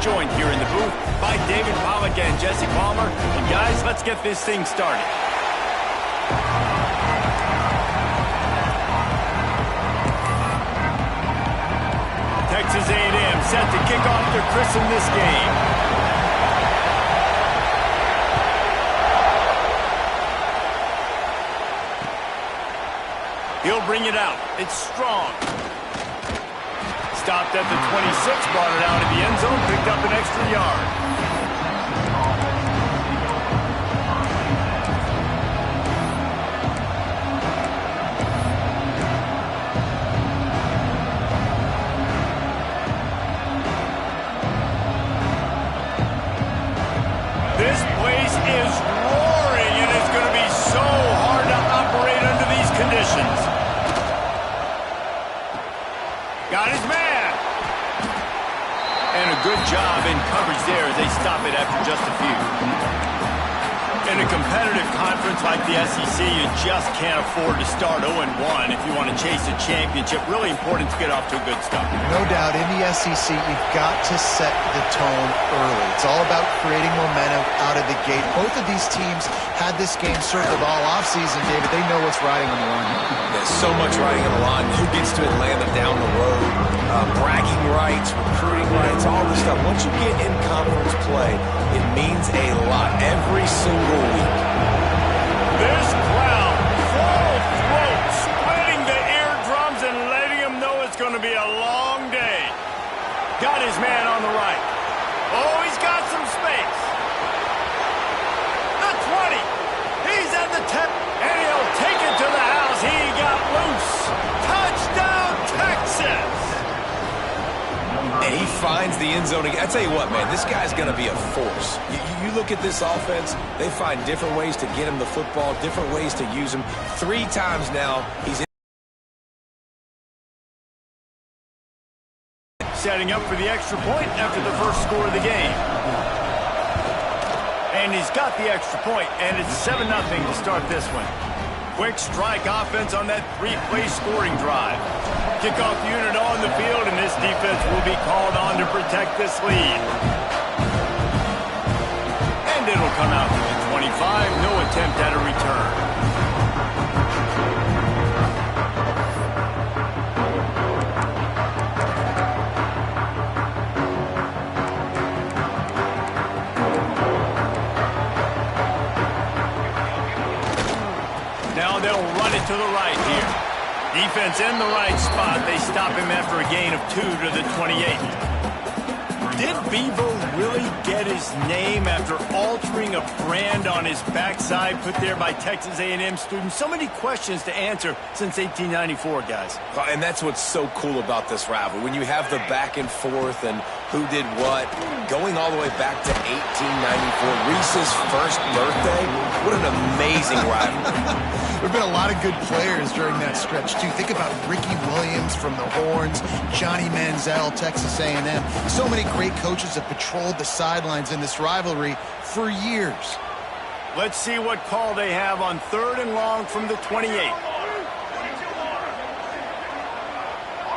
joined here in the booth by David Pollack and Jesse Palmer. And guys, let's get this thing started. Texas A&M set to kick off to christen this game. He'll bring it out. It's strong. Stopped at the 26, brought it out of the end zone, picked up an extra yard. This place is roaring, and it's going to be so hard to operate under these conditions. Got his man. And a good job in coverage there as they stop it after just a few. In a competitive conference like the SEC, you just can't afford to start 0-1 if you want to chase a championship. Really important to get off to a good start. No doubt, in the SEC, you've got to set the tone early. It's all about creating momentum out of the gate. Both of these teams had this game circled all offseason, David. They know what's riding on the line. There's so much riding on the line. Who gets to Atlanta down the road? Bragging rights, recruiting rights, all this stuff. Once you get in conference play, it means a lot every single week. This crowd, full throat, splitting the eardrums and letting them know it's going to be a long day. Got his man on the right. Oh, he's got some space. The 20. He's at the 10, and he'll take it to the house. He got loose. Touchdown, Texas. And he finds the end zone again. I tell you what, man, this guy's going to be a force. You look at this offense, they find different ways to get him the football, different ways to use him. 3 times now, he's in. Setting up for the extra point after the first score of the game. And he's got the extra point, and it's 7-0 to start this one. Quick strike offense on that 3-play scoring drive. Kickoff unit on the field, and this defense will be called on to protect this lead. And it'll come out to the 25. No attempt at a return. Now they'll run it to the right here. Defense in the right spot. They stop him after a gain of 2 to the 28. Did Bevo really get his name after altering a brand on his backside put there by Texas A&M students? So many questions to answer since 1894, guys. And that's what's so cool about this rivalry. When you have the back and forth and who did what, going all the way back to 1894, Reese's first birthday. What an amazing rivalry. There have been a lot of good players during that stretch, too. Think about Ricky Williams from the Horns, Johnny Manziel, Texas A&M. So many great coaches have patrolled the sidelines in this rivalry for years. Let's see what call they have on 3rd and long from the 28.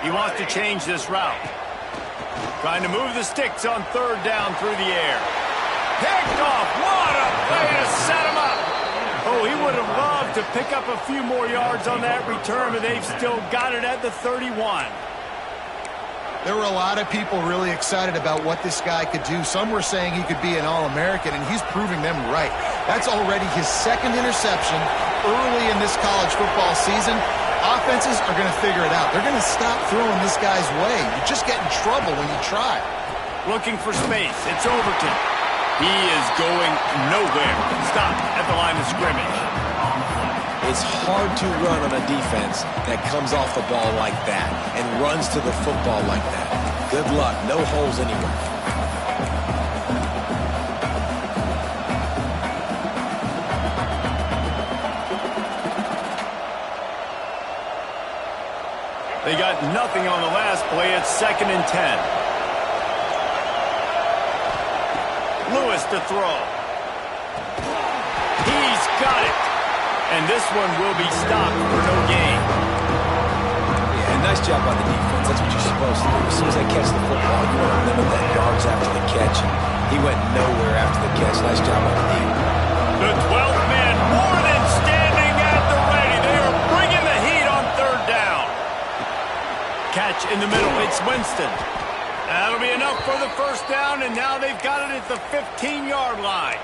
He wants to change this route. Trying to move the sticks on 3rd down through the air. Picked off. What a play to set him up. Oh, he would have loved to pick up a few more yards on that return, but they've still got it at the 31. There were a lot of people really excited about what this guy could do. Some were saying he could be an All-American, and he's proving them right. That's already his 2nd interception early in this college football season. Offenses are going to figure it out. They're going to stop throwing this guy's way. You just get in trouble when you try. Looking for space. It's Overton. He is going nowhere. Stopped at the line of scrimmage. It's hard to run on a defense that comes off the ball like that and runs to the football like that. Good luck. No holes anywhere. They got nothing on the last play. It's 2nd and 10. Lewis to throw. He's got it. And this one will be stopped for no gain. Yeah, nice job by the defense. That's what you're supposed to do. As soon as they catch the football, you want to limit that yards after the catch. Nice job on the D. The 12th man more than standing at the ready. They are bringing the heat on third down. Catch in the middle. It's Winston. That'll be enough for the first down, and now they've got it at the 15-yard line.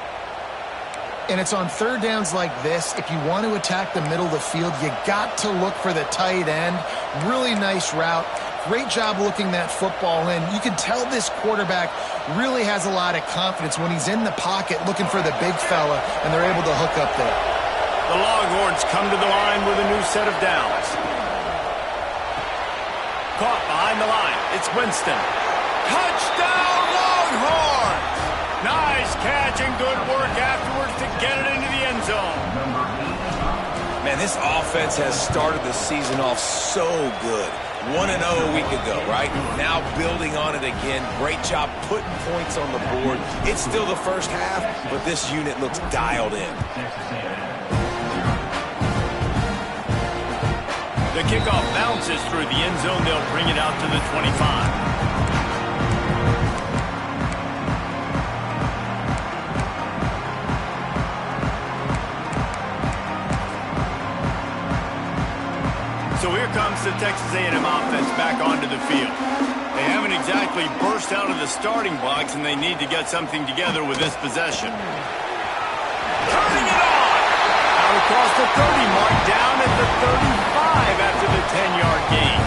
And it's on third downs like this. If you want to attack the middle of the field, you got to look for the tight end. Really nice route. Great job looking that football in. You can tell this quarterback really has a lot of confidence when he's in the pocket looking for the big fella, and they're able to hook up there. The Longhorns come to the line with a new set of downs. Caught behind the line. It's Winston. Touchdown, Longhorns! Nice catch and good work afterwards to get it into the end zone. Man, this offense has started the season off so good. 1-0 a week ago, right? Now building on it again. Great job putting points on the board. It's still the first half, but this unit looks dialed in. The kickoff bounces through the end zone. They'll bring it out to the 25. So here comes the Texas A&M offense back onto the field. They haven't exactly burst out of the starting blocks, and they need to get something together with this possession. Turning it on! Out across the 30 mark, down at the 35 after the 10-yard gain.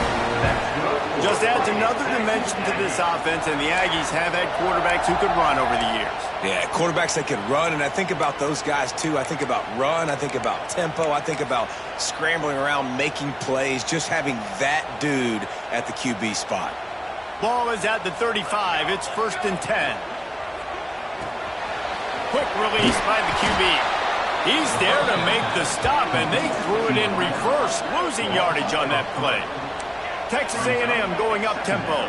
Just adds another dimension to this offense, and the Aggies have had quarterbacks who could run over the years. Yeah, quarterbacks that can run, and I think about those guys too. I think about run, I think about tempo, I think about scrambling around, making plays, just having that dude at the QB spot. Ball is at the 35. It's 1st and 10. Quick release by the QB. He's there to make the stop, and they threw it in reverse, losing yardage on that play. Texas A&M going up tempo.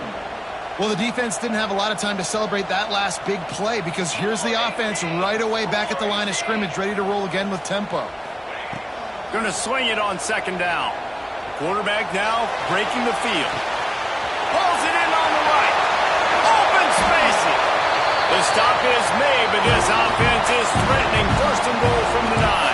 Well, the defense didn't have a lot of time to celebrate that last big play because here's the offense right away back at the line of scrimmage, ready to roll again with tempo. Going to swing it on 2nd down. Quarterback now breaking the field. Pulls it in on the right. Open spaces. The stop is made, but this offense is threatening 1st and goal from the 9.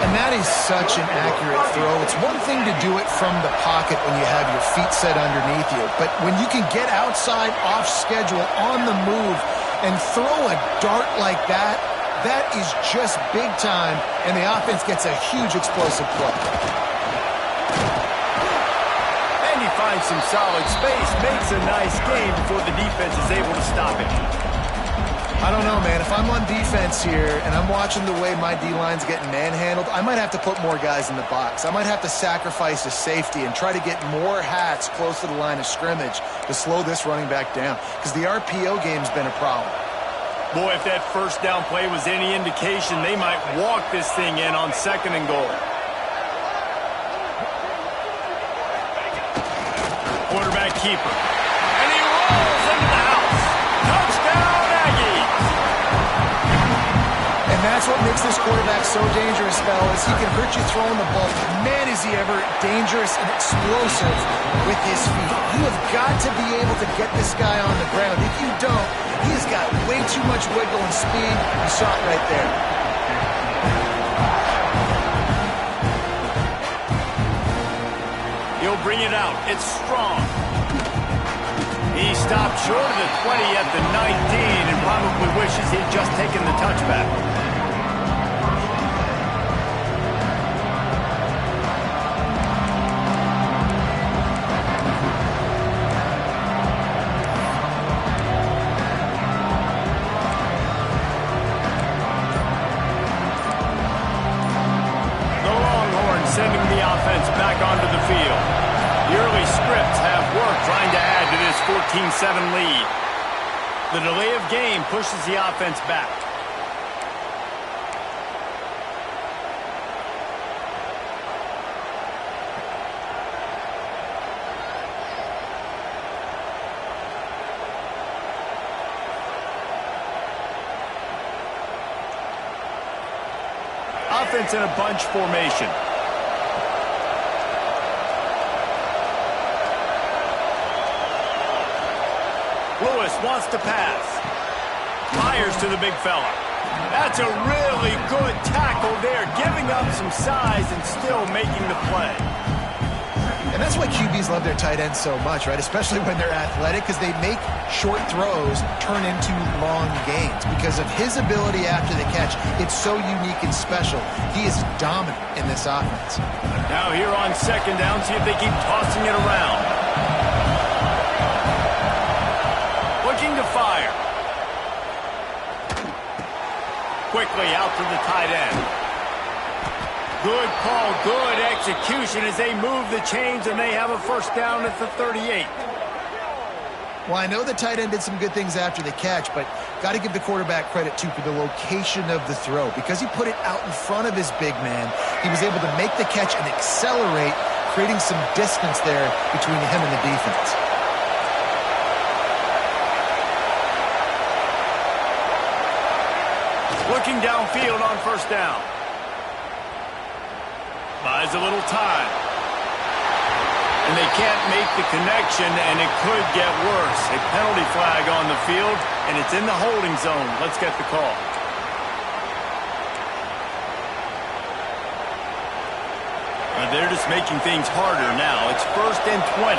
And that is such an accurate throw. It's one thing to do it from the pocket when you have your feet set underneath you, but when you can get outside, off schedule, on the move, and throw a dart like that, that is just big time, and the offense gets a huge explosive play. And he finds some solid space, makes a nice game before the defense is able to stop it. I don't know, man. If I'm on defense here and I'm watching the way my D-line's getting manhandled, I might have to put more guys in the box. I might have to sacrifice a safety and try to get more hats close to the line of scrimmage to slow this running back down because the RPO game's been a problem. Boy, if that 1st down play was any indication, they might walk this thing in on 2nd and goal. Quarterback keeper. And he rolls into the house. Touchdown, Aggies! And that's what makes this quarterback so dangerous, fellas. He can hurt you throwing the ball. Man, is he ever dangerous and explosive with his feet. You have got to be able to get this guy on the ground. If you don't, he's got way too much wiggle and speed. You saw it right there. He'll bring it out. It's Strong. He stopped short of the 20 at the 19 and probably wishes he'd just taken the touchback. Sending the offense back onto the field. The early scripts have worked trying to add to this 14-7 lead. The delay of game pushes the offense back. Offense in a bunch formation. Lewis wants to pass. Fires to the big fella. That's a really good tackle there, giving up some size and still making the play. And that's why QBs love their tight ends so much, right? Especially when they're athletic, because they make short throws turn into long gains. Because of his ability after the catch, it's so unique and special. He is dominant in this offense. Now here on second down, see if they keep tossing it around. Looking to fire. Quickly out to the tight end. Good call, good execution as they move the chains, and they have a first down at the 38. Well, I know the tight end did some good things after the catch, but got to give the quarterback credit, too, for the location of the throw. Because he put it out in front of his big man, he was able to make the catch and accelerate, creating some distance there between him and the defense. Looking downfield on first down. Buys a little time. And they can't make the connection, and it could get worse. A penalty flag on the field, and it's in the holding zone. Let's get the call. And they're just making things harder now. It's 1st and 20.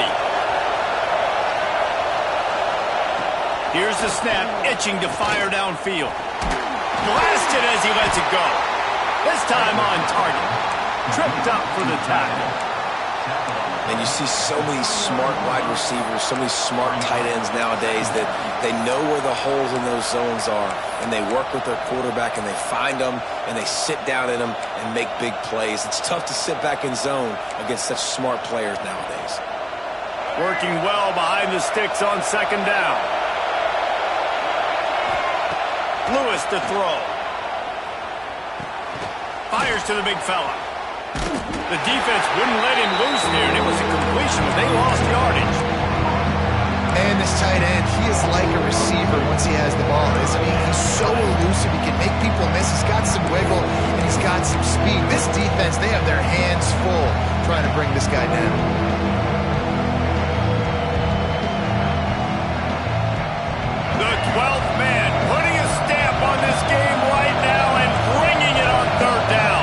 Here's the snap, itching to fire downfield. Blasted as he lets it go. This time on target. Tripped up for the tackle. And you see so many smart wide receivers, so many smart tight ends nowadays that they know where the holes in those zones are, and they work with their quarterback, and they find them, and they sit down in them and make big plays. It's tough to sit back in zone against such smart players nowadays. Working well behind the sticks on second down. Lewis to throw. Fires to the big fella. The defense wouldn't let him loose there, and it was a completion, but they lost yardage. Man, this tight end, he is like a receiver once he has the ball, isn't he? He's so elusive. He can make people miss. He's got some wiggle, and he's got some speed. This defense, they have their hands full trying to bring this guy down. The 12th man putting a stamp on this game right now and bringing it on third down.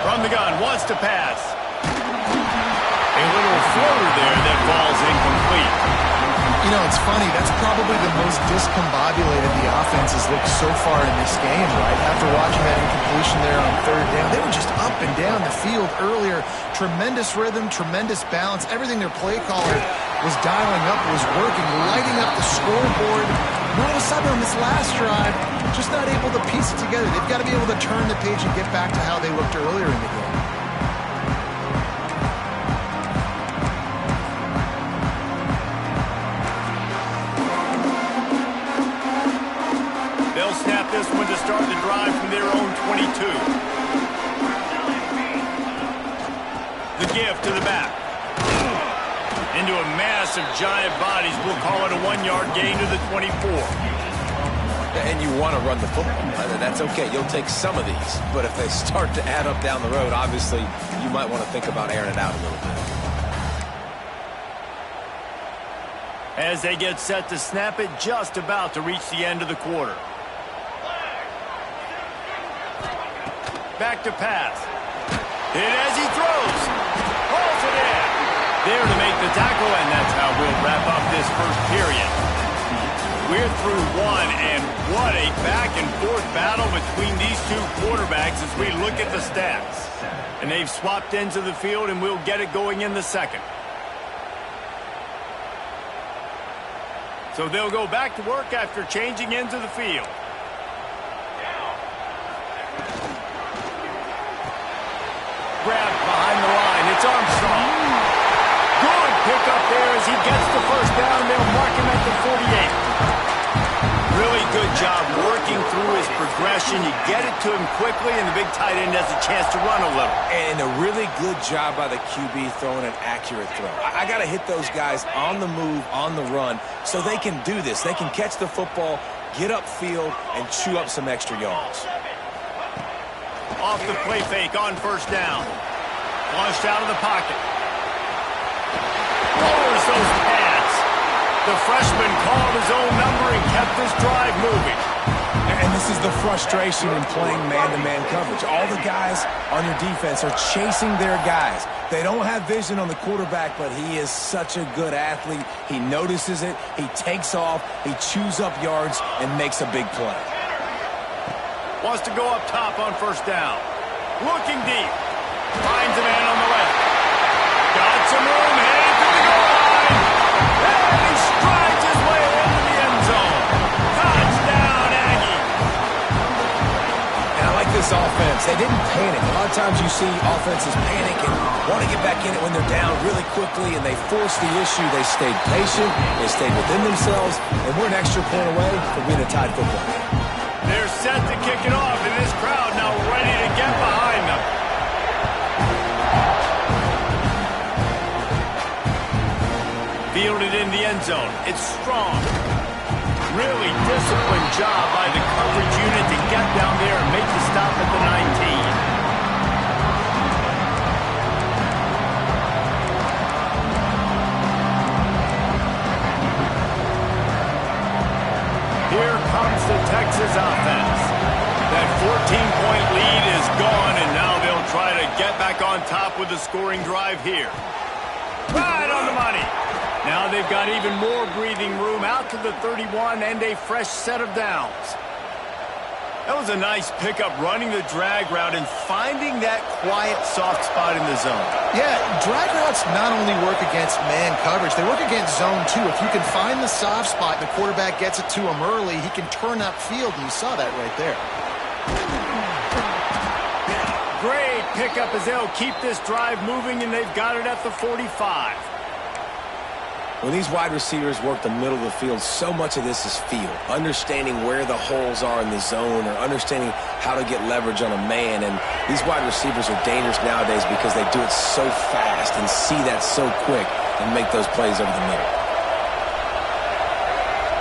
From the gun, wants to pass. A little floater there that falls incomplete. You know, it's funny. That's probably the most discombobulated the offense has looked so far in this game, right? After watching that incompletion there on third down, they were just up and down the field earlier. Tremendous rhythm, tremendous balance. Everything their play caller was dialing up was working, lighting up the scoreboard. And all of a sudden on this last drive, just not able to piece it together. They've got to be able to turn the page and get back to how they looked earlier in the game. They'll snap this one to start the drive from their own 22. The give to the back. Into a mass of giant bodies. We'll call it a 1-yard gain to the 24. And you want to run the football. That's okay. You'll take some of these. But if they start to add up down the road, obviously, you might want to think about airing it out a little bit. As they get set to snap it, just about to reach the end of the quarter. Back to pass. Hit as he throws. Pulls it in. There to make the tackle, and that's how we'll wrap up this first period. We're through one, and what a back-and-forth battle between these two quarterbacks as we look at the stats. And they've swapped into the field, and we'll get it going in the second. So they'll go back to work after changing into the field. Grabbed behind the line. It's Armstrong. Good pick up there as he gets the first down. They'll mark him at the 48. Really good job working through his progression. You get it to him quickly, and the big tight end has a chance to run a little. And a really good job by the QB throwing an accurate throw. I got to hit those guys on the move, on the run, so they can do this. They can catch the football, get upfield, and chew up some extra yards. Off the play fake on first down. Launched out of the pocket. Lowers those pads. The freshman called his own number and kept this drive moving. And this is the frustration in playing man-to-man coverage. All the guys on your defense are chasing their guys. They don't have vision on the quarterback, but he is such a good athlete. He notices it, he takes off, he chews up yards, and makes a big play. Wants to go up top on first down. Looking deep. Finds a man on the left. Got some room, headed to the goal line. And he strides his way into the end zone. Touchdown, Aggie. And I like this offense. They didn't panic. A lot of times you see offenses panic and want to get back in it when they're down really quickly, and they force the issue. They stayed patient. They stayed within themselves, and we're an extra point away from being a tied football game. They're set to kick it off, and this crowd now ready to get behind them. Fielded in the end zone. It's strong. Really disciplined job by the coverage unit to get down there and make the stop at the 19. Here comes the Texas offense. That 14-point lead is gone, and now they'll try to get back on top with a scoring drive here. Right on the money. Now they've got even more breathing room out to the 31 and a fresh set of downs. That was a nice pickup running the drag route and finding that quiet, soft spot in the zone. Yeah, drag routes not only work against man coverage, they work against zone too. If you can find the soft spot and the quarterback gets it to him early, he can turn upfield, and you saw that right there. Great pickup as they'll keep this drive moving, and they've got it at the 45. When these wide receivers work the middle of the field, so much of this is feel. Understanding where the holes are in the zone, or understanding how to get leverage on a man. And these wide receivers are dangerous nowadays because they do it so fast and see that so quick and make those plays over the middle.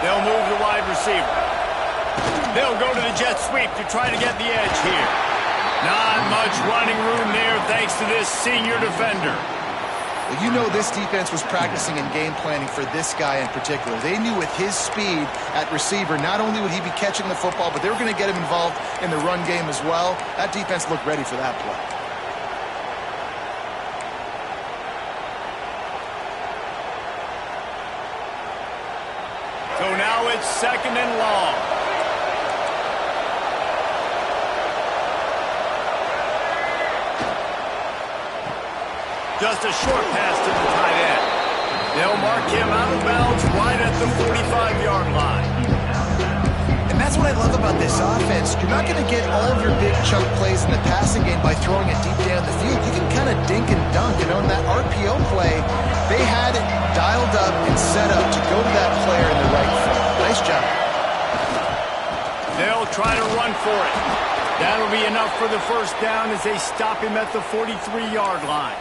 They'll move the wide receiver. They'll go to the jet sweep to try to get the edge here. Not much running room there thanks to this senior defender. Well, you know this defense was practicing and game planning for this guy in particular. They knew with his speed at receiver, not only would he be catching the football, but they were going to get him involved in the run game as well. That defense looked ready for that play. So now it's second and long. Just a short pass to the tight end. They'll mark him out of bounds right at the 45-yard line. And that's what I love about this offense. You're not going to get all of your big chunk plays in the passing game by throwing it deep down the field. You can kind of dink and dunk. You know, in that RPO play, they had it dialed up and set up to go to that player in the right foot. Nice job. They'll try to run for it. That'll be enough for the first down as they stop him at the 43-yard line.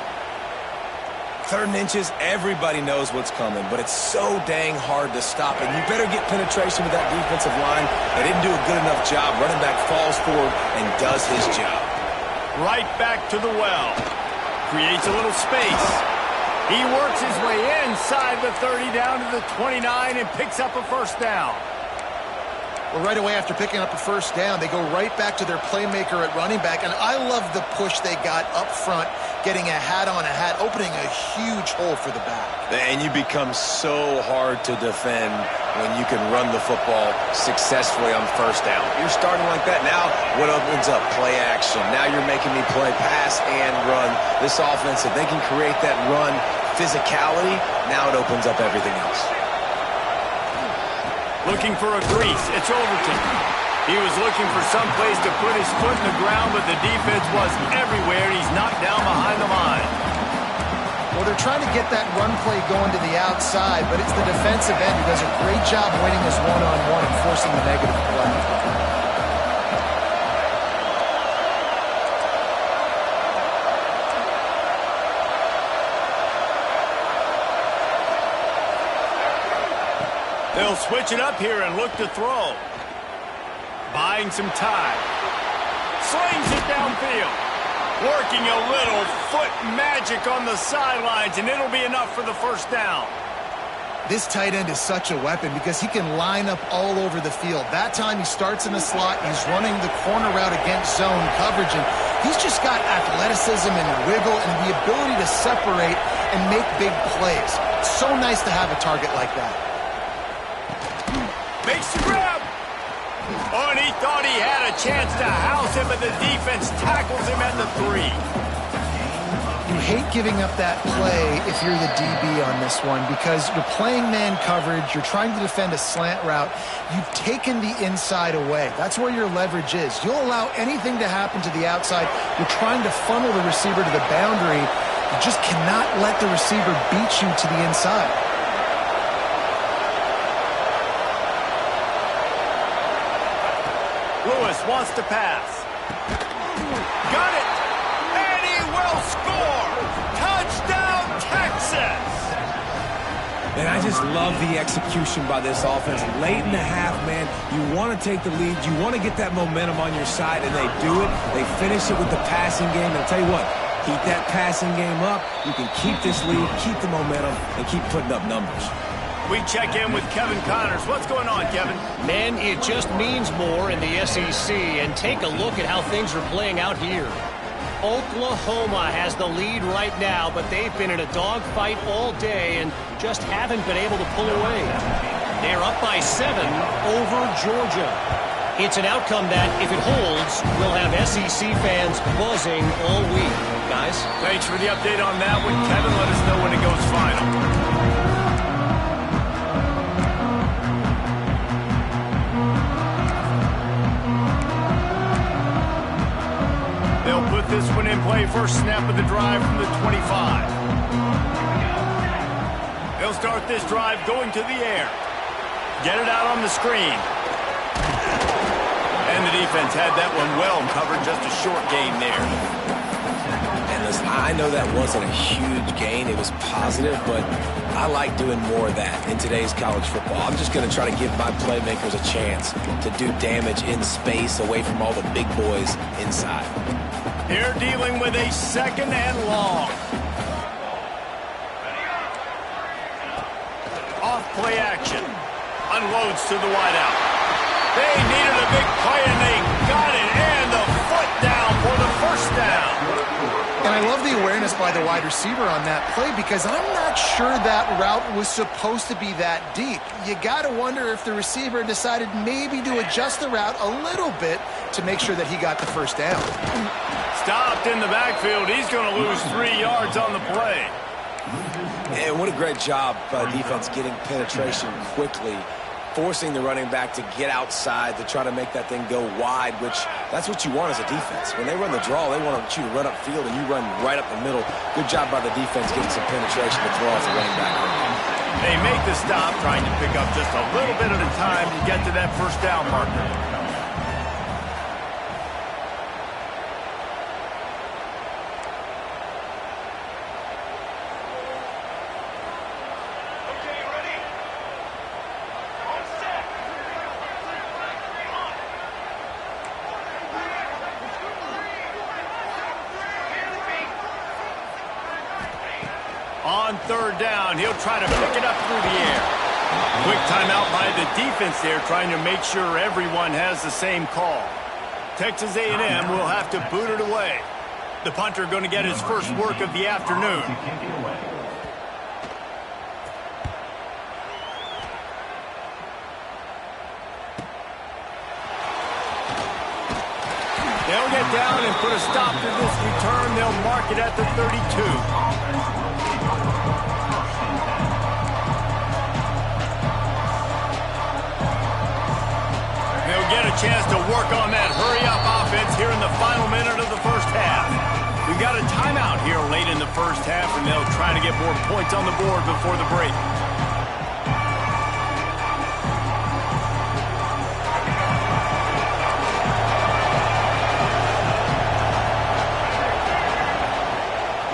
3rd and inches, everybody knows what's coming, but it's so dang hard to stop it. You better get penetration with that defensive line. They didn't do a good enough job. Running back falls forward and does his job. Right back to the well. Creates a little space. He works his way inside the 30 down to the 29 and picks up a first down. Well, right away after picking up a first down, they go right back to their playmaker at running back. And I love the push they got up front, getting a hat on a hat, opening a huge hole for the back. And you become so hard to defend when you can run the football successfully on first down. You're starting like that. Now, what opens up? Play action. Now you're making me play pass and run. This offense, if they can create that run physicality, now it opens up everything else. Looking for a crease. It's Overton. He was looking for some place to put his foot in the ground, but the defense was everywhere, and he's knocked down behind the line. Well, they're trying to get that run play going to the outside, but it's the defensive end who does a great job winning his one-on-one and forcing the negative play. They'll switch it up here and look to throw. Buying some time. Slings it downfield. Working a little foot magic on the sidelines, and it'll be enough for the first down. This tight end is such a weapon because he can line up all over the field. That time he starts in the slot, he's running the corner route against zone coverage, and he's just got athleticism and wiggle and the ability to separate and make big plays. It's so nice to have a target like that. Makes the grab. Oh, and he thought he had a chance to house him, but the defense tackles him at the 3. You hate giving up that play if you're the DB on this one because you're playing man coverage, you're trying to defend a slant route, you've taken the inside away. That's where your leverage is. You'll allow anything to happen to the outside. You're trying to funnel the receiver to the boundary. You just cannot let the receiver beat you to the inside. Lewis wants to pass. Got it! And he will score! Touchdown, Texas! And I just love the execution by this offense. Late in the half, man, you want to take the lead. You want to get that momentum on your side, and they do it. They finish it with the passing game. And I'll tell you what, keep that passing game up. You can keep this lead, keep the momentum, and keep putting up numbers. We check in with Kevin Connors. What's going on, Kevin? Man, it just means more in the SEC, and take a look at how things are playing out here. Oklahoma has the lead right now, but they've been in a dogfight all day and just haven't been able to pull away. They're up by 7 over Georgia. It's an outcome that, if it holds, will have SEC fans buzzing all week. Guys? Thanks for the update on that one, Kevin. Let us know when it goes final. They'll put this one in play. First snap of the drive from the 25. They'll start this drive going to the air. Get it out on the screen. And the defense had that one well covered. Just a short gain there. And listen, I know that wasn't a huge gain. It was positive, but I like doing more of that in today's college football. I'm just going to try to give my playmakers a chance to do damage in space away from all the big boys inside. They're dealing with a 2nd and long. Off play action. Unloads to the wideout. They needed a big play and they got it. And the foot down for the first down. And I love the awareness by the wide receiver on that play because I'm not sure that route was supposed to be that deep. You got to wonder if the receiver decided maybe to adjust the route a little bit to make sure that he got the first down. Stopped in the backfield. He's going to lose 3 yards on the play. And what a great job by defense getting penetration quickly, forcing the running back to get outside to try to make that thing go wide, which that's what you want as a defense. When they run the draw, they want you to run upfield, and you run right up the middle. Good job by the defense getting some penetration to throw off the running back. They make the stop, trying to pick up just a little bit at a time to get to that first down marker. On 3rd down, he'll try to pick it up through the air. Quick timeout by the defense there, trying to make sure everyone has the same call. Texas A&M will have to boot it away. The punter going to get his first work of the afternoon. They'll get down and put a stop to this return. They'll mark it at the 32. Get a chance to work on that hurry-up offense here in the final minute of the first half. We've got a timeout here late in the first half, and they'll try to get more points on the board before the break.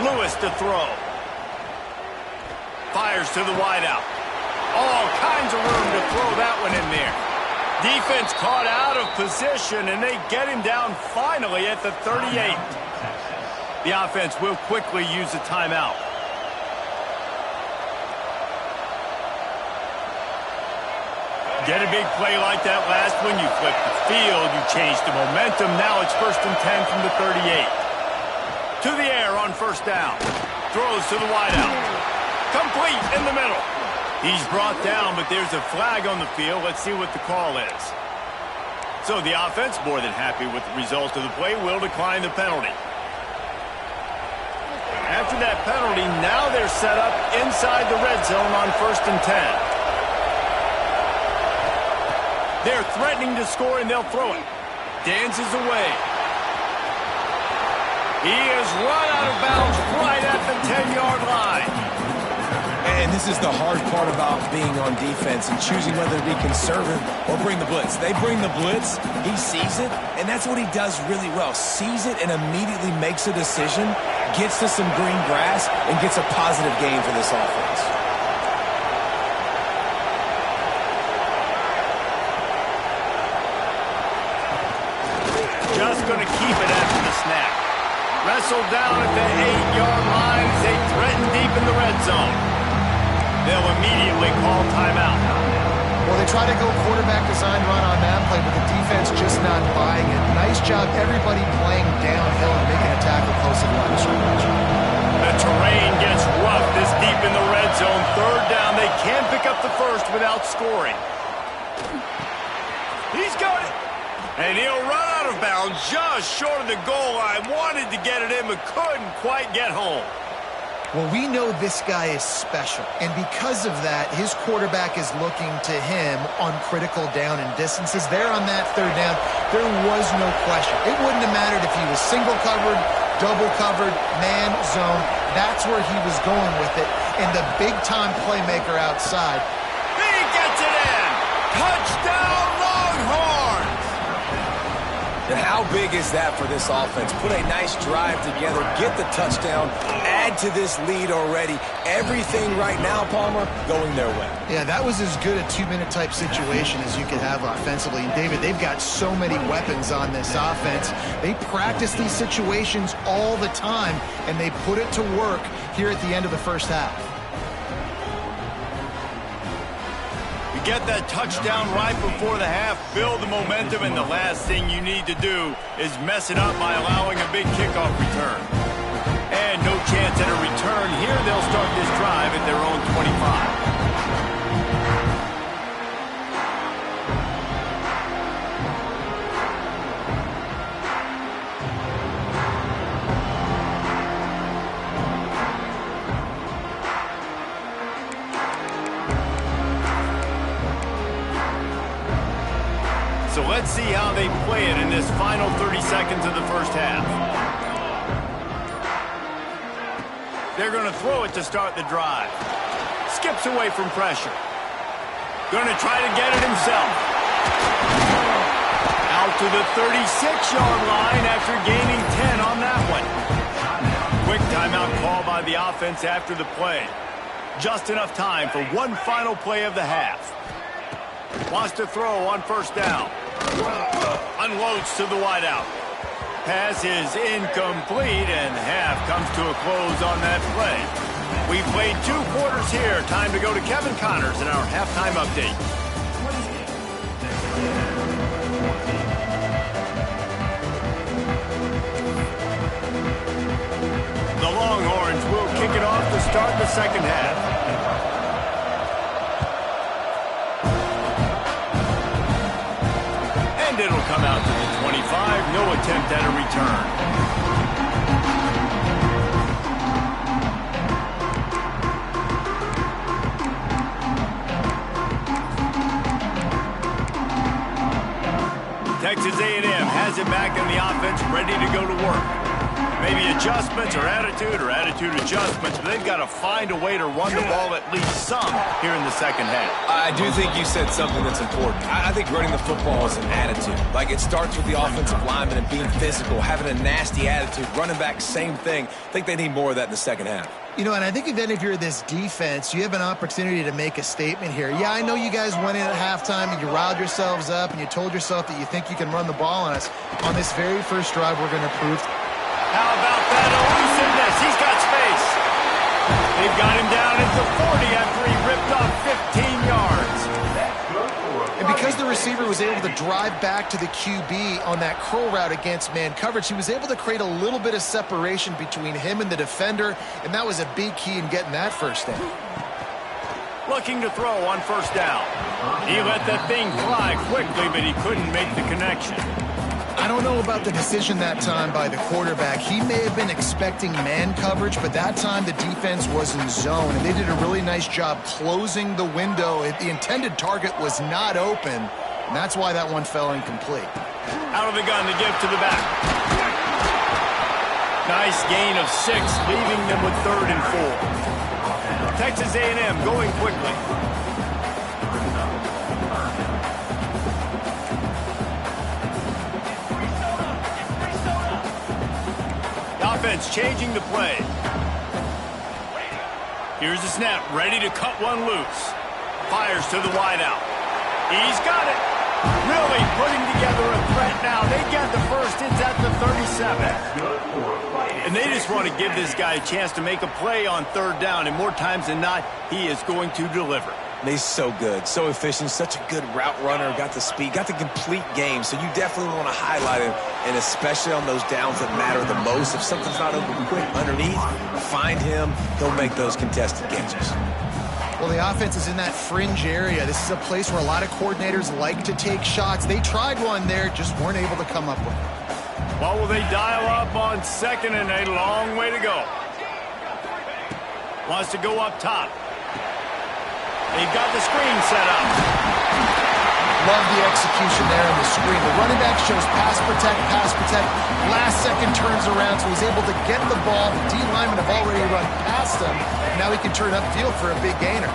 Lewis to throw. Fires to the wideout. All kinds of room to throw that one in there. Defense caught out of position, and they get him down finally at the 38. The offense will quickly use a timeout. Get a big play like that last one, you flip the field, you change the momentum. Now it's 1st and 10 from the 38. To the air on 1st down. Throws to the wideout. Complete in the middle. He's brought down, but there's a flag on the field. Let's see what the call is. So the offense, more than happy with the result of the play, will decline the penalty. After that penalty, now they're set up inside the red zone on 1st and 10. They're threatening to score, and they'll throw it. Dances away. He is run out of bounds right at the 10-yard line. And this is the hard part about being on defense and choosing whether to be conservative or bring the blitz. They bring the blitz, he sees it, and that's what he does really well. Sees it and immediately makes a decision, gets to some green grass, and gets a positive gain for this offense. Just going to keep it after the snap. Wrestled down at the 8-yard line as they threaten deep in the red zone. They'll immediately call timeout. Well, they try to go quarterback design run on that play, but the defense just not buying it. Nice job, everybody playing downhill and making a tackle close to the line of scrimmage. The terrain gets rough this deep in the red zone. 3rd down, they can't pick up the first without scoring. He's got it. And he'll run out of bounds just short of the goal line. Wanted to get it in, but couldn't quite get home. Well, we know this guy is special, and because of that, his quarterback is looking to him on critical down and distances. There on that 3rd down, there was no question. It wouldn't have mattered if he was single covered, double covered, man, zone. That's where he was going with it, and the big-time playmaker outside. He gets it in! Touchdown, Longhorns! And how big is that for this offense? Put a nice drive together, get the touchdown, add to this lead already. Everything right now, Palmer, going their way. Yeah, that was as good a 2-minute type situation as you could have offensively. And, David, they've got so many weapons on this offense. They practice these situations all the time, and they put it to work here at the end of the first half. Get that touchdown right before the half, build the momentum, and the last thing you need to do is mess it up by allowing a big kickoff return. And no chance at a return here. They'll start this drive at their own 25. So let's see how they play it in this final 30 seconds of the first half. They're going to throw it to start the drive. Skips away from pressure. Going to try to get it himself. Out to the 36-yard line after gaining 10 on that one. Quick timeout call by the offense after the play. Just enough time for one final play of the half. Wants to throw on 1st down. Unloads to the wideout. Pass is incomplete, and half comes to a close on that play. We've played 2 quarters here. Time to go to Kevin Connors in our halftime update. The Longhorns will kick it off to start the second half. It'll come out to the 25. No attempt at a return. Texas A&M has it back in the offense, ready to go to work. Maybe adjustments or attitude adjustments, but they've got to find a way to run the ball at least some here in the second half. I do think you said something that's important. I think running the football is an attitude. Like, it starts with the offensive lineman and being physical, having a nasty attitude. Running back, same thing. I think they need more of that in the second half. You know, and I think then if you're this defense, you have an opportunity to make a statement here. Yeah, I know you guys went in at halftime and you riled yourselves up and you told yourself that you think you can run the ball on us. On this very first drive, we're going to prove. How about that elusiveness? He's got space. They've got him down at the 40 after he ripped off 15 yards. And And because the receiver was able to drive back to the QB on that curl route against man coverage, he was able to create a little bit of separation between him and the defender, and that was a big key in getting that first down. Looking to throw on first down. He let that thing fly quickly, but he couldn't make the connection. I don't know about the decision that time by the quarterback. He may have been expecting man coverage, but that time the defense was in zone, and they did a really nice job closing the window. The intended target was not open, and that's why that one fell incomplete. Out of the gun to give to the back. Nice gain of 6, leaving them with 3rd and 4. Texas A&M going quickly. Offense changing the play. Here's the snap, ready to cut one loose. Fires to the wideout. He's got it. Really putting together a threat now. They get the first. It's at the 37. And they just want to give this guy a chance to make a play on 3rd down. And more times than not, he is going to deliver. He's so good, so efficient, such a good route runner, got the speed, got the complete game. So you definitely want to highlight him, and especially on those downs that matter the most. If something's not open quick underneath, find him. He'll make those contested catches. Well, the offense is in that fringe area. This is a place where a lot of coordinators like to take shots. They tried one there, just weren't able to come up with it. Well, will they dial up on 2nd and a long way to go? Wants to go up top. They've got the screen set up. Love the execution there in the screen. The running back shows pass protect, pass protect. Last second turns around, so he's able to get the ball. The D linemen have already run past him. Now he can turn upfield for a big gainer.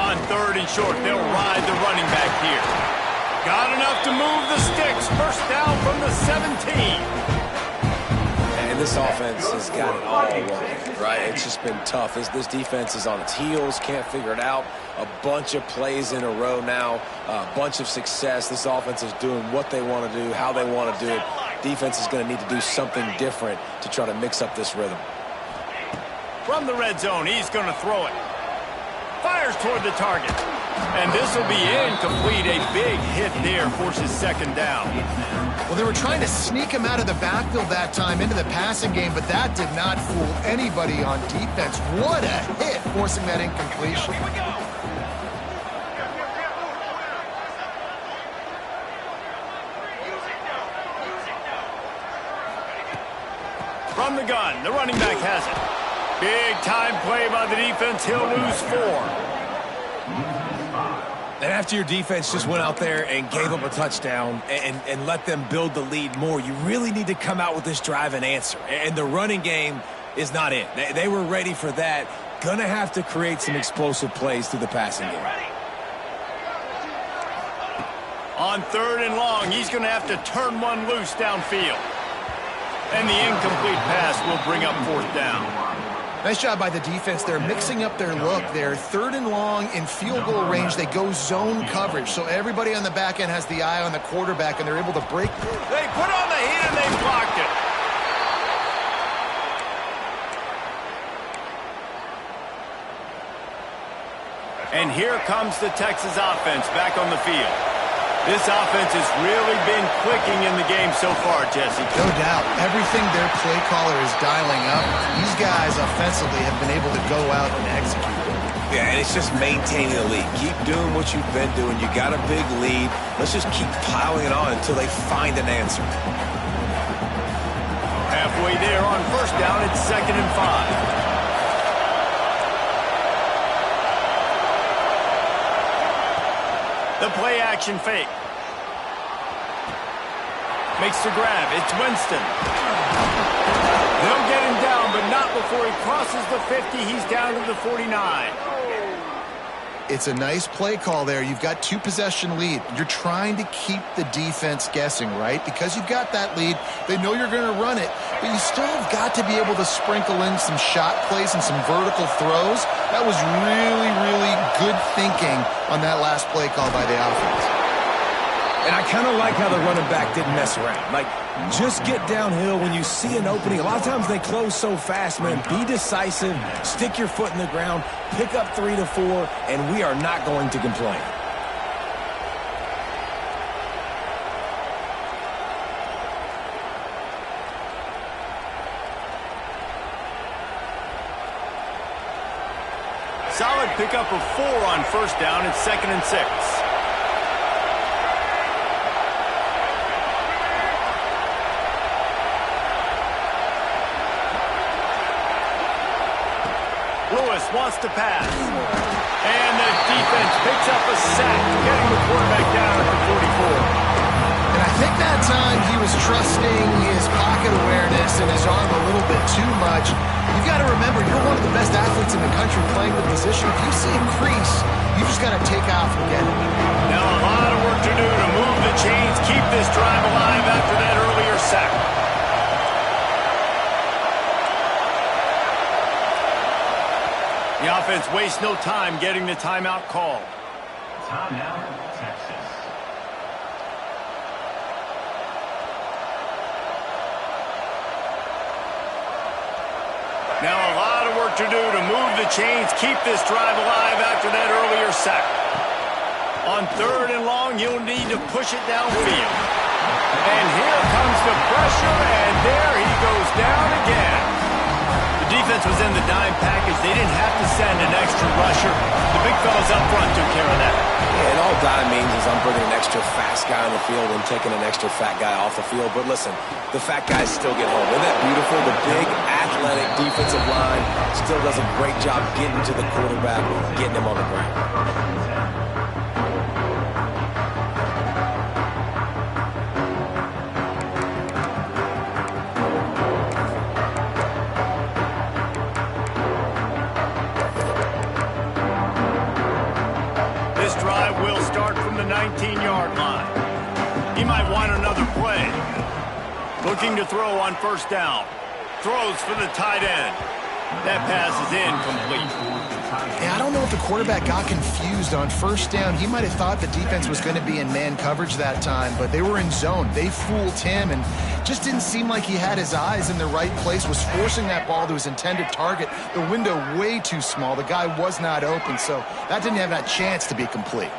On 3rd and short, they'll ride the running back here. Got enough to move the sticks. First down from the 17. And this offense has got it all working, right? It's just been tough. This defense is on its heels, can't figure it out. A bunch of plays in a row now, a bunch of success. This offense is doing what they want to do, how they want to do it. Defense is going to need to do something different to try to mix up this rhythm. From the red zone, he's going to throw it. Fires toward the target. And this will be incomplete. A big hit there forces 2nd down. Well, they were trying to sneak him out of the backfield that time into the passing game, but that did not fool anybody on defense. What a hit, forcing that incompletion. From the gun, the running back has it. Big time play by the defense. He'll lose 4. And after your defense just went out there and gave up a touchdown and let them build the lead more, you really need to come out with this drive and answer. And the running game is not it. They were ready for that. Gonna have to create some explosive plays through the passing game. On 3rd and long, he's going to have to turn one loose downfield. And the incomplete pass will bring up 4th down. Nice job by the defense. They're mixing up their look. They're 3rd and long in field goal range. They go zone coverage. So everybody on the back end has the eye on the quarterback, and they're able to break through. They put on the heat, and they blocked it. And here comes the Texas offense back on the field. This offense has really been clicking in the game so far, Jesse. No doubt. Everything their play caller is dialing up, these guys offensively have been able to go out and execute. Yeah, and it's just maintaining the lead. Keep doing what you've been doing. You got a big lead. Let's just keep piling it on until they find an answer. Halfway there on first down, it's 2nd and 5. The play action fake. Makes the grab. It's Winston. They'll get him down, but not before he crosses the 50. He's down to the 49. It's a nice play call there. You've got 2-possession lead. You're trying to keep the defense guessing, right? Because you've got that lead. They know you're going to run it, but you still have got to be able to sprinkle in some shot plays and some vertical throws. That was really, really good thinking on that last play call by the offense. And I kind of like how the running back didn't mess around. Like, just get downhill when you see an opening. A lot of times they close so fast, man. Be decisive, stick your foot in the ground, pick up 3 to 4, and we are not going to complain. pick up a 4 on first down. It's 2nd and 6. Lewis wants to pass. And the defense picks up a sack, getting the quarterback down at the 44. And I think that time he was trusting his pocket awareness and his arm a little bit too much. You've got to remember, you're one of the best athletes in the country playing the position. If you see a crease, you just got to take off and get it. Now a lot of work to do to move the chains, keep this drive alive after that earlier sack. The offense wastes no time getting the timeout called. Timeout, Texas. Now a lot of work to do to move the chains, keep this drive alive after that earlier sack. On 3rd and long, you'll need to push it downfield. And here comes the pressure, and there he goes down again. The defense was in the dime package. They didn't have to send an extra rusher. The big fellas up front took care of that. Yeah, and all dime means is I'm bringing an extra fast guy on the field and taking an extra fat guy off the field. But listen, the fat guys still get home. Isn't that beautiful? The big, athletic defensive line still does a great job getting to the quarterback, getting him on the ground. This drive will start from the 19-yard line. He might want another play. Looking to throw on first down. Throws for the tight end. That pass is incomplete. Yeah, I don't know if the quarterback got confused on first down. He might have thought the defense was going to be in man coverage that time, but they were in zone. They fooled him and just didn't seem like he had his eyes in the right place, was forcing that ball to his intended target. The window way too small. The guy was not open, so that didn't have that chance to be complete.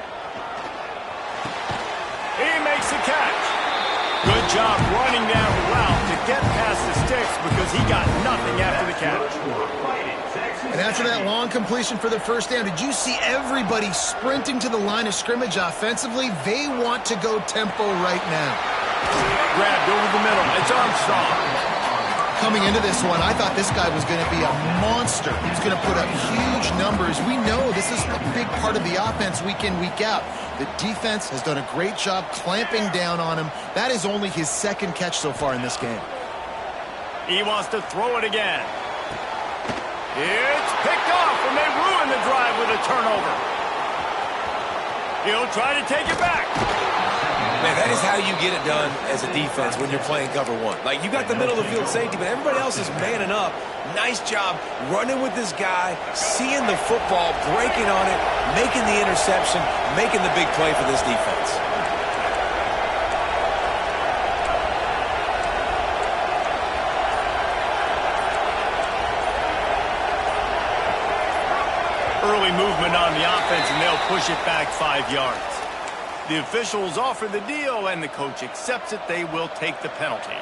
He makes the catch. Good job running that route to get past the sticks because he got nothing after the catch. And after that long completion for the first down, did you see everybody sprinting to the line of scrimmage offensively? They want to go tempo right now. Grabbed over the middle. It's Armstrong. Coming into this one, I thought this guy was going to be a monster. He was going to put up huge numbers. We know this is a big part of the offense week in, week out. The defense has done a great job clamping down on him. That is only his 2nd catch so far in this game. He wants to throw it again. It's picked off, and they ruin the drive with a turnover. He'll try to take it back. Man, that is how you get it done as a defense when you're playing cover one. Like, you got the middle of the field safety, but everybody else is manning up. Nice job running with this guy, seeing the football, breaking on it, making the interception, making the big play for this defense. Early movement on the offense, and they'll push it back 5 yards. The officials offer the deal, and the coach accepts it. They will take the penalty.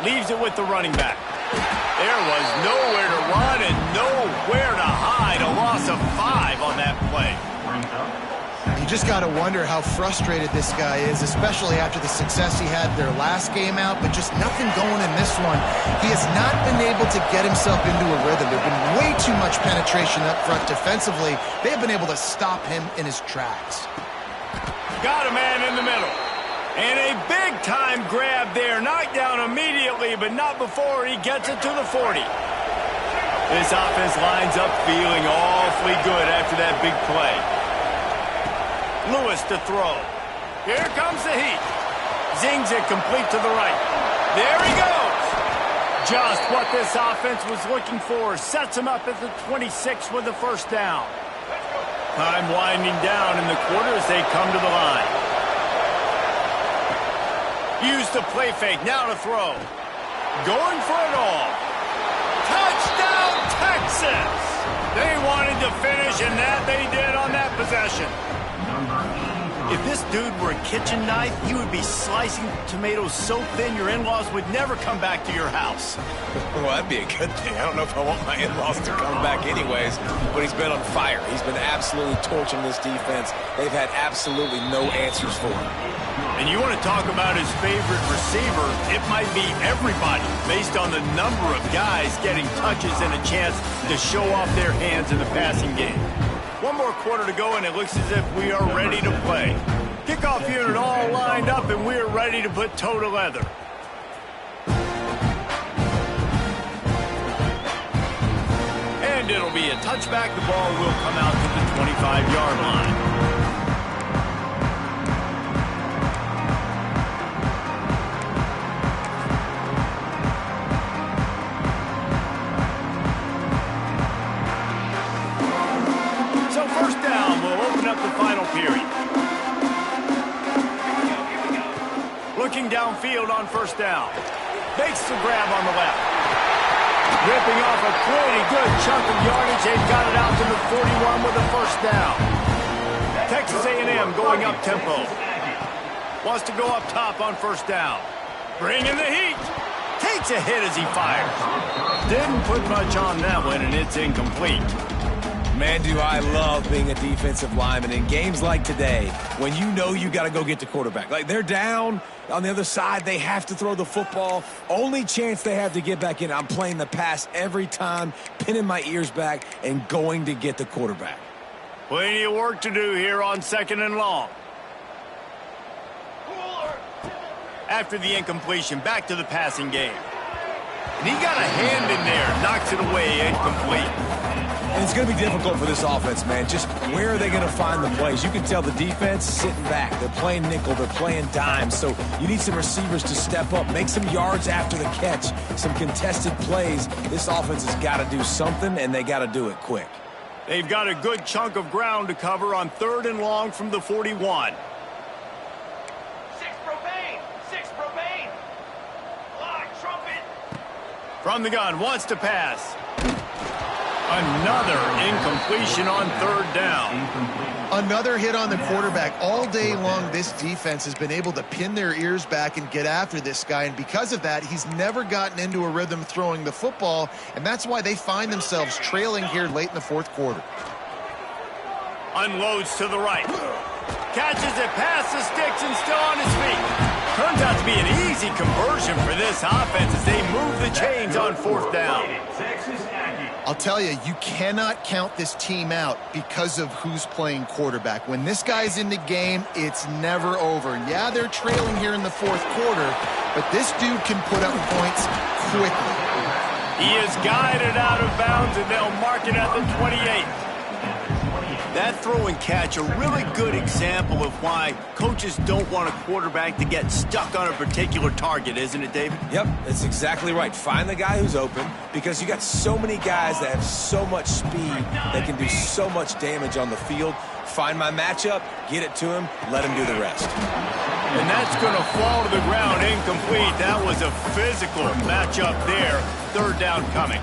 Leaves it with the running back. There was nowhere to run and nowhere to hide. A loss of 5 on that play. You just got to wonder how frustrated this guy is, especially after the success he had their last game out, but just nothing going in this one. He has not been able to get himself into a rhythm. There's been way too much penetration up front defensively. They've been able to stop him in his tracks. Got a man in the middle. And a big-time grab there. Knocked down immediately, but not before he gets it to the 40. This offense lines up feeling awfully good after that big play. Lewis to throw. Here comes the heat. Zings it complete to the right. There he goes. Just what this offense was looking for. Sets him up at the 26 with the first down. Time winding down in the quarter as they come to the line. Use the play fake. Now to throw. Going for it all. Touchdown, Texas! They wanted to finish, and that they did on that possession. If this dude were a kitchen knife, he would be slicing tomatoes so thin your in-laws would never come back to your house. Well, that'd be a good thing. I don't know if I want my in-laws to come back anyways, but he's been on fire. He's been absolutely torching this defense. They've had absolutely no answers for him. And you want to talk about his favorite receiver, it might be everybody based on the number of guys getting touches and a chance to show off their hands in the passing game. One more quarter to go, and it looks as if we are ready to play. Kickoff unit all lined up, and we're ready to put toe to leather. And it'll be a touchback. The ball will come out to the 25-yard line. Looking downfield on first down. Makes the grab on the left. Ripping off a pretty good chunk of yardage. They've got it out to the 41 with a first down. Texas A&M going up tempo. Wants to go up top on first down. Bringing the heat. Takes a hit as he fires. Didn't put much on that one, and it's incomplete. Man, do I love being a defensive lineman in games like today when you know you got to go get the quarterback. Like, they're down on the other side. They have to throw the football. Only chance they have to get back in. I'm playing the pass every time, pinning my ears back, and going to get the quarterback. Plenty of work to do here on 2nd and long. After the incompletion, back to the passing game. And he got a hand in there, knocks it away, incomplete. And it's going to be difficult for this offense, man. Just where are they going to find the plays? You can tell the defense sitting back. They're playing nickel. They're playing dime. So you need some receivers to step up, make some yards after the catch, some contested plays. This offense has got to do something, and they got to do it quick. They've got a good chunk of ground to cover on 3rd and long from the 41. 6 propane! 6 propane! Line, trumpet! From the gun, wants to pass. Another incompletion on 3rd down. Another hit on the quarterback. All day long, this defense has been able to pin their ears back and get after this guy, and because of that, he's never gotten into a rhythm throwing the football, and that's why they find themselves trailing here late in the 4th quarter. Unloads to the right. Catches it past the sticks and still on his feet. Turns out to be an easy conversion for this offense as they move the chains on 4th down. I'll tell you, you cannot count this team out because of who's playing quarterback. When this guy's in the game, it's never over. Yeah, they're trailing here in the 4th quarter, but this dude can put up points quickly. He is guided out of bounds, and they'll mark it at the 28. That throw and catch, a really good example of why coaches don't want a quarterback to get stuck on a particular target, isn't it, David? Yep, that's exactly right. Find the guy who's open, because you got so many guys that have so much speed that can do so much damage on the field. Find my matchup, get it to him, let him do the rest. And that's going to fall to the ground incomplete. That was a physical matchup there. 3rd down coming.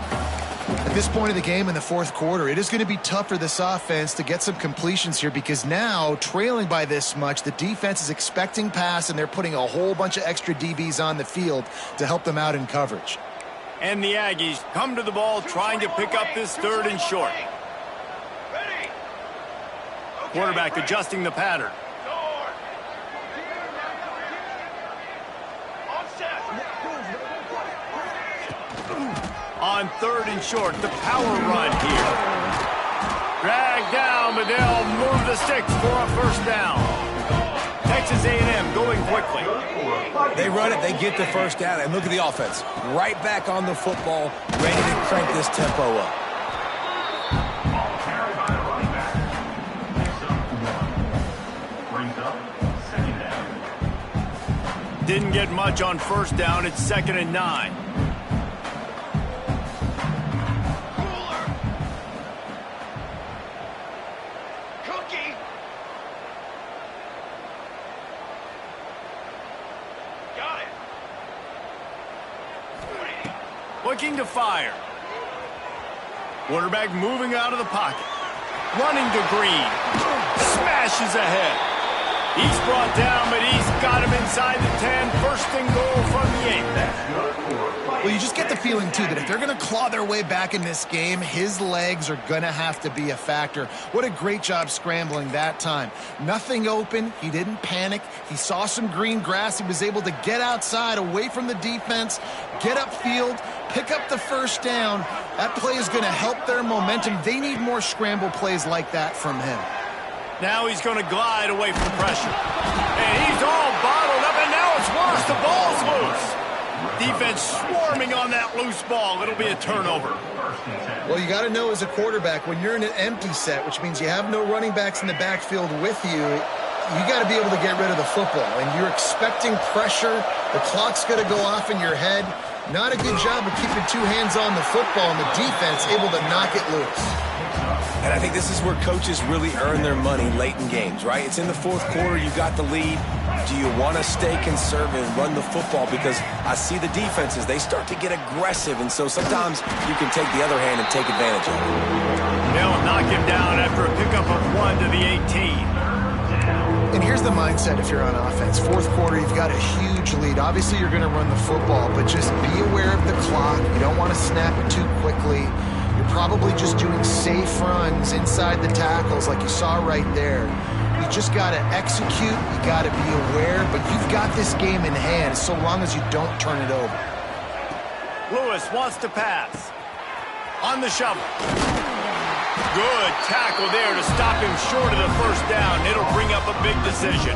At this point of the game in the 4th quarter, it is going to be tough for this offense to get some completions here because now, trailing by this much, the defense is expecting pass, and they're putting a whole bunch of extra DBs on the field to help them out in coverage. And the Aggies come to the ball trying to pick up this 3rd and short. Quarterback adjusting the pattern. On 3rd and short, the power run here. Dragged down, but they'll move the sticks for a first down. Texas A&M going quickly. They run it, they get the first down, and look at the offense. Right back on the football, ready to crank this tempo up. Didn't get much on first down. It's 2nd and 9. Looking to fire. Quarterback moving out of the pocket. Running to Green. Smashes ahead. He's brought down, but he's got him inside the 10. First and goal from the 8. Well, you just get the feeling, too, that if they're going to claw their way back in this game, his legs are going to have to be a factor. What a great job scrambling that time. Nothing open. He didn't panic. He saw some green grass. He was able to get outside, away from the defense, get upfield, pick up the first down. That play is going to help their momentum. They need more scramble plays like that from him. Now he's going to glide away from pressure. And he's all bottled up, and now it's worse. The ball's loose. Defense swarming on that loose ball. It'll be a turnover. Well, you got to know as a quarterback, when you're in an empty set, which means you have no running backs in the backfield with you, you got to be able to get rid of the football. And you're expecting pressure. The clock's going to go off in your head. Not a good job of keeping two hands on the football, and the defense able to knock it loose. And I think this is where coaches really earn their money late in games, right? It's in the fourth quarter. You got the lead. Do you want to stay conservative and run the football? Because I see the defenses, they start to get aggressive, and so sometimes you can take the other hand and take advantage of it. They'll knock him down after a pickup of 1 to the 18. And here's the mindset if you're on offense. Fourth quarter, you've got a huge lead. Obviously, you're going to run the football, but just be aware of the clock. You don't want to snap it too quickly. You're probably just doing safe runs inside the tackles like you saw right there. You just got to execute. You got to be aware, but you've got this game in hand so long as you don't turn it over. Lewis wants to pass. On the shovel. Good tackle there to stop him short of the first down. It'll bring up a big decision.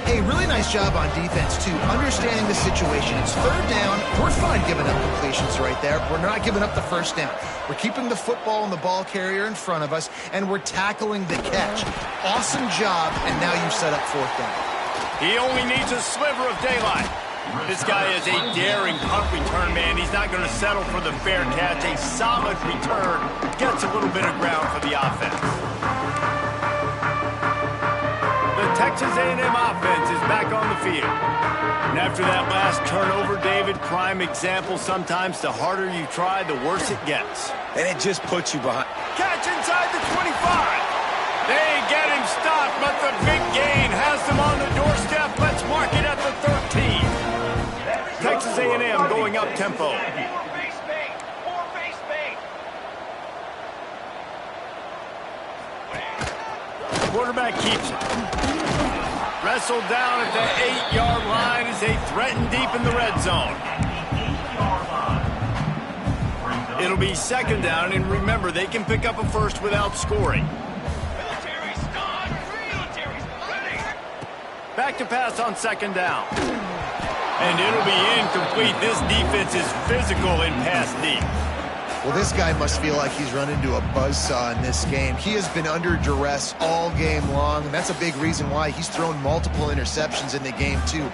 Hey, really nice job on defense, too. Understanding the situation. It's third down. We're fine giving up completions right there. We're not giving up the first down. We're keeping the football and the ball carrier in front of us, and we're tackling the catch. Awesome job, and now you've set up fourth down. He only needs a sliver of daylight. This guy is a daring punt return man. He's not going to settle for the fair catch. A solid return gets a little bit of ground for the offense. The Texas A&M offense is back on the field. And after that last turnover, David, prime example, sometimes the harder you try, the worse it gets. And it just puts you behind. Catch inside the 25. They get him stopped, but the big gain has them on the doorstep. Let's mark it at the 13. Texas A&M going up tempo. Quarterback keeps it. Wrestled down at the 8-yard line as they threaten deep in the red zone. It'll be second down, and remember, they can pick up a first without scoring. Back to pass on second down. And it'll be incomplete. This defense is physical in pass deep. Well, this guy must feel like he's run into a buzzsaw in this game. He has been under duress all game long, and that's a big reason why he's thrown multiple interceptions in the game, too.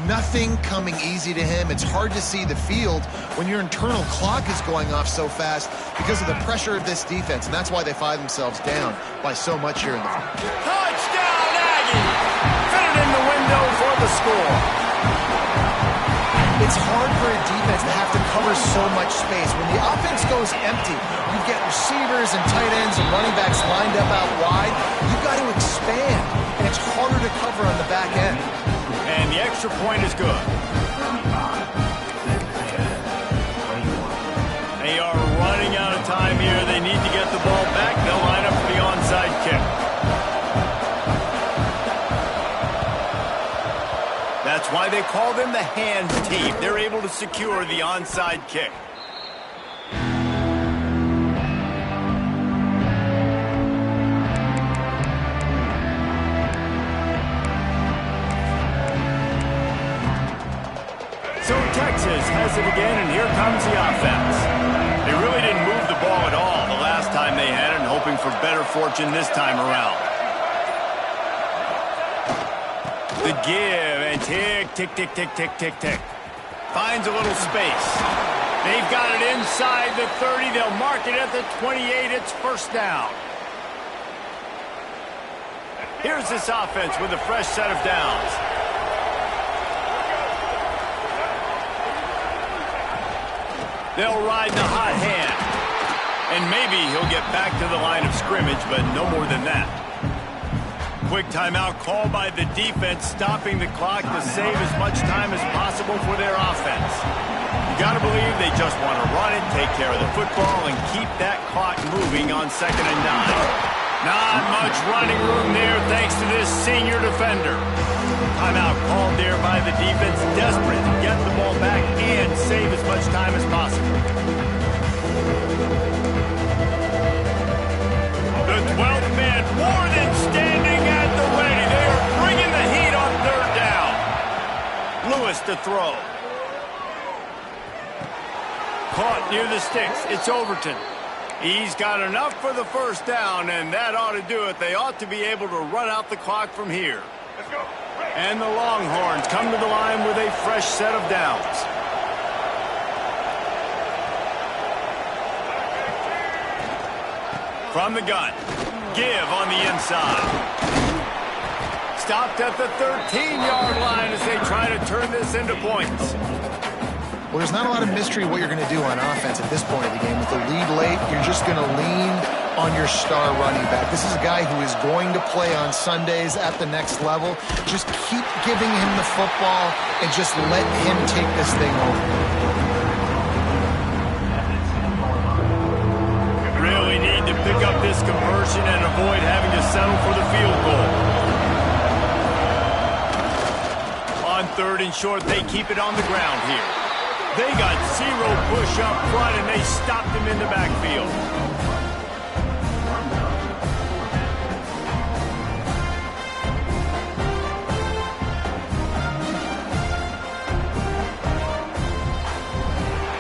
Nothing coming easy to him. It's hard to see the field when your internal clock is going off so fast because of the pressure of this defense, and that's why they find themselves down by so much here in the field. Touchdown, Aggie! Fit it in the window for the score. It's hard for a defense to have to cover so much space. When the offense goes empty, you get receivers and tight ends and running backs lined up out wide. You've got to expand, and it's harder to cover on the back end. And the extra point is good. They are running out of time here. They need to get the ball back. They'll line up for the onside kick. That's why they call them the hands team. They're able to secure the onside kick. So Texas has it again, and here comes the offense. They really didn't move the ball at all the last time they had it, and hoping for better fortune this time around. The give, and tick, tick, tick, tick, tick, tick, tick. Finds a little space. They've got it inside the 30. They'll mark it at the 28. It's first down. Here's this offense with a fresh set of downs. They'll ride the hot hand. And maybe he'll get back to the line of scrimmage, but no more than that. quick timeout called by the defense, stopping the clock to save as much time as possible for their offense. You got to believe they just want to run it, take care of the football, and keep that clock moving on 2nd and 9. Not much running room there thanks to this senior defender. Timeout called there by the defense, desperate to get the ball back and save as much time as possible. The 12th man more than standing at the ready. They are bringing the heat on 3rd down. Lewis to throw. Caught near the sticks. It's Overton. He's got enough for the 1st down, and that ought to do it. They ought to be able to run out the clock from here. Let's go. And the Longhorns come to the line with a fresh set of downs. From the gun. Give on the inside. Stopped at the 13-yard line as they try to turn this into points. Well, there's not a lot of mystery what you're going to do on offense at this point of the game. With the lead late, you're just going to lean on your star running back. This is a guy who is going to play on Sundays at the next level. Just keep giving him the football and just let him take this thing over. Really need to pick up this conversion and avoid having to settle for the field goal. On 3rd and short, they keep it on the ground here. They got 0 push up front, and they stopped him in the backfield.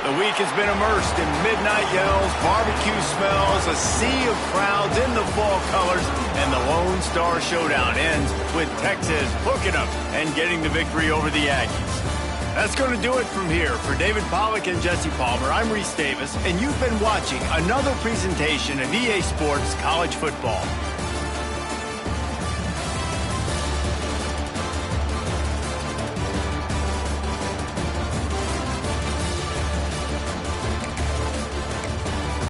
The week has been immersed in midnight yells, barbecue smells, a sea of crowds in the fall colors, and the Lone Star Showdown ends with Texas hooking up and getting the victory over the Aggies. That's going to do it from here. For David Pollack and Jesse Palmer, I'm Reese Davis, and you've been watching another presentation of EA Sports College Football.